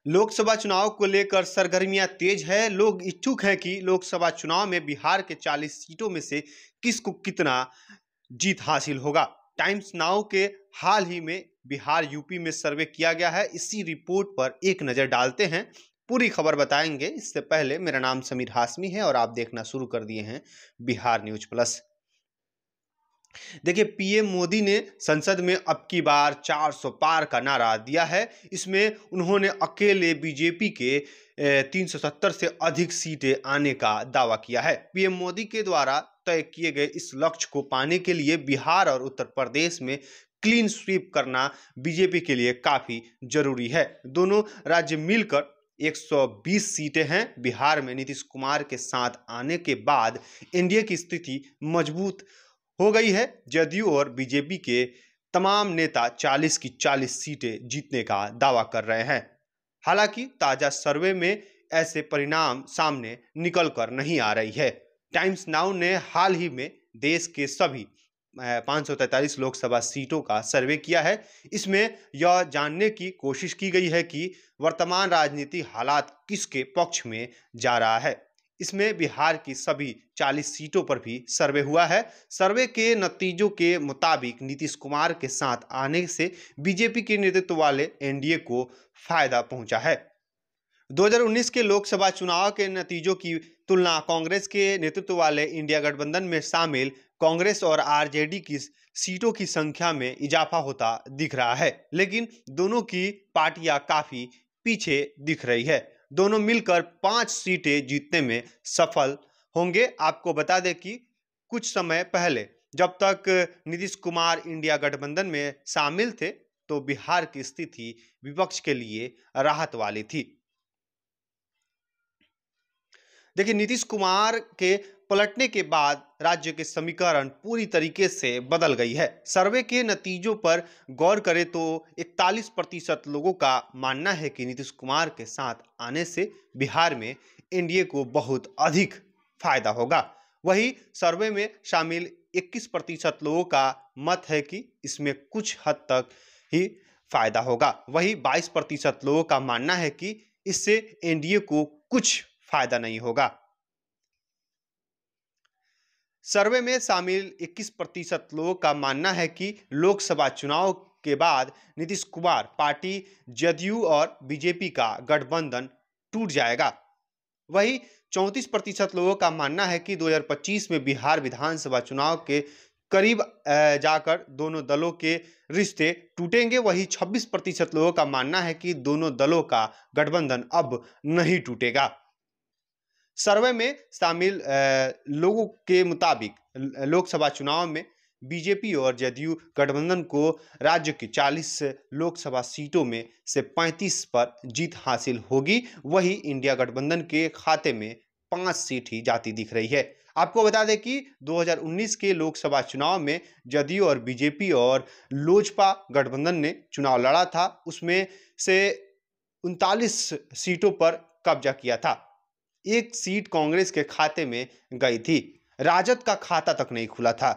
लोकसभा चुनाव को लेकर सरगर्मियां तेज है। लोग इच्छुक हैं कि लोकसभा चुनाव में बिहार के 40 सीटों में से किसको कितना जीत हासिल होगा। टाइम्स नाउ के हाल ही में बिहार यूपी में सर्वे किया गया है। इसी रिपोर्ट पर एक नज़र डालते हैं, पूरी खबर बताएंगे। इससे पहले मेरा नाम समीर हाशमी है और आप देखना शुरू कर दिए हैं बिहार न्यूज प्लस। देखिए, पीएम मोदी ने संसद में अब की बार 400 पार का नारा दिया है। इसमें उन्होंने अकेले बीजेपी के 370 से अधिक सीटें आने का दावा किया है। पीएम मोदी के द्वारा तय किए गए इस लक्ष्य को पाने के लिए बिहार और उत्तर प्रदेश में क्लीन स्वीप करना बीजेपी के लिए काफी जरूरी है। दोनों राज्य मिलकर 120 सीटें हैं। बिहार में नीतीश कुमार के साथ आने के बाद एनडीए की स्थिति मजबूत हो गई है। जदयू और बीजेपी के तमाम नेता 40 की 40 सीटें जीतने का दावा कर रहे हैं। हालांकि ताजा सर्वे में ऐसे परिणाम सामने निकल कर नहीं आ रही है। टाइम्स नाउ ने हाल ही में देश के सभी 543 लोकसभा सीटों का सर्वे किया है। इसमें यह जानने की कोशिश की गई है कि वर्तमान राजनीतिक हालात किसके पक्ष में जा रहा है। इसमें बिहार की सभी 40 सीटों पर भी सर्वे हुआ है। सर्वे के नतीजों के मुताबिक नीतीश कुमार के साथ आने से बीजेपी के नेतृत्व वाले एनडीए को फायदा पहुंचा है। 2019 के लोकसभा चुनाव के नतीजों की तुलना कांग्रेस के नेतृत्व वाले इंडिया गठबंधन में शामिल कांग्रेस और आरजेडी की सीटों की संख्या में इजाफा होता दिख रहा है, लेकिन दोनों की पार्टियां काफी पीछे दिख रही है। दोनों मिलकर 5 सीटें जीतने में सफल होंगे। आपको बता दें कि कुछ समय पहले जब तक नीतीश कुमार इंडिया गठबंधन में शामिल थे तो बिहार की स्थिति विपक्ष के लिए राहत वाली थी। देखिए, नीतीश कुमार के पलटने के बाद राज्य के समीकरण पूरी तरीके से बदल गई है। सर्वे के नतीजों पर गौर करें तो 41% लोगों का मानना है कि नीतीश कुमार के साथ आने से बिहार में एनडीए को बहुत अधिक फायदा होगा। वहीं सर्वे में शामिल 21% लोगों का मत है कि इसमें कुछ हद तक ही फायदा होगा। वहीं 22% लोगों का मानना है कि इससे एनडीए को कुछ फायदा नहीं होगा। सर्वे में शामिल 21% लोगों का मानना है कि लोकसभा चुनाव के बाद नीतीश कुमार पार्टी जदयू और बीजेपी का गठबंधन टूट जाएगा। वहीं 34% लोगों का मानना है कि 2025 में बिहार विधानसभा चुनाव के करीब जाकर दोनों दलों के रिश्ते टूटेंगे। वहीं 26% लोगों का मानना है कि दोनों दलों का गठबंधन अब नहीं टूटेगा। सर्वे में शामिल लोगों के मुताबिक लोकसभा चुनाव में बीजेपी और जदयू गठबंधन को राज्य की 40 लोकसभा सीटों में से 35 पर जीत हासिल होगी। वहीं इंडिया गठबंधन के खाते में 5 सीट ही जाती दिख रही है। आपको बता दें कि 2019 के लोकसभा चुनाव में जदयू और बीजेपी और लोजपा गठबंधन ने चुनाव लड़ा था। उसमें से 39 सीटों पर कब्जा किया था। एक सीट कांग्रेस के खाते में गई थी। राजद का खाता तक नहीं खुला था।